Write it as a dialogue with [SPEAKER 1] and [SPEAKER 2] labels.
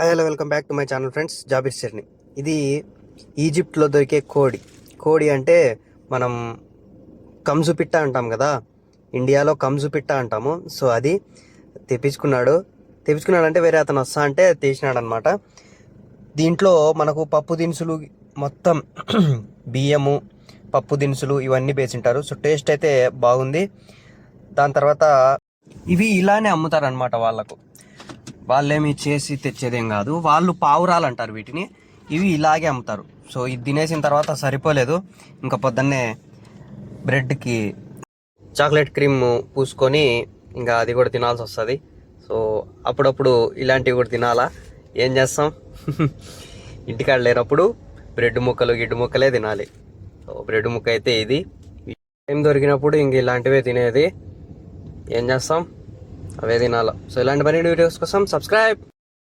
[SPEAKER 1] Hello welcome back to my channel friends, Jabir Charni. ఇది ఈజిప్ట్లో దొరికే కోడి అంటే మనం కంజు పిట్ట అంటాం కదా, ఇండియాలో కంజు పిట్ట అంటాము. సో అది తెప్పించుకున్నాడంటే వేరే అతను వస్తా అంటే తీసినాడు అనమాట. దీంట్లో మనకు పప్పు దినుసులు మొత్తం బియ్యము, పప్పు దినుసులు ఇవన్నీ వేసింటారు. సో టేస్ట్ అయితే బాగుంది. దాని తర్వాత ఇవి ఇలానే అమ్ముతారనమాట. వాళ్ళేమి చేసి తెచ్చేదేం కాదు, వాళ్ళు పావురాలు అంటారు వీటిని. ఇవి ఇలాగే అమ్ముతారు. సో ఇది తినేసిన తర్వాత సరిపోలేదు, ఇంకా పొద్దున్నే బ్రెడ్కి చాక్లెట్ క్రీమ్ పూసుకొని ఇంకా అది కూడా తినాల్సి వస్తుంది. సో అప్పుడప్పుడు ఇలాంటివి కూడా తినాలా, ఏం చేస్తాం ఇంటికాడ లేనప్పుడు బ్రెడ్ ముక్కలు గిడ్డు ముక్కలే తినాలి. సో బ్రెడ్ ముక్క అయితే ఇది. టైం దొరికినప్పుడు ఇంక ఇలాంటివే తినేది, ఏం చేస్తాం, అవే తినాలా. సో ఇలాంటి మరిన్ని వీడియోస్ కోసం సబ్స్క్రైబ్.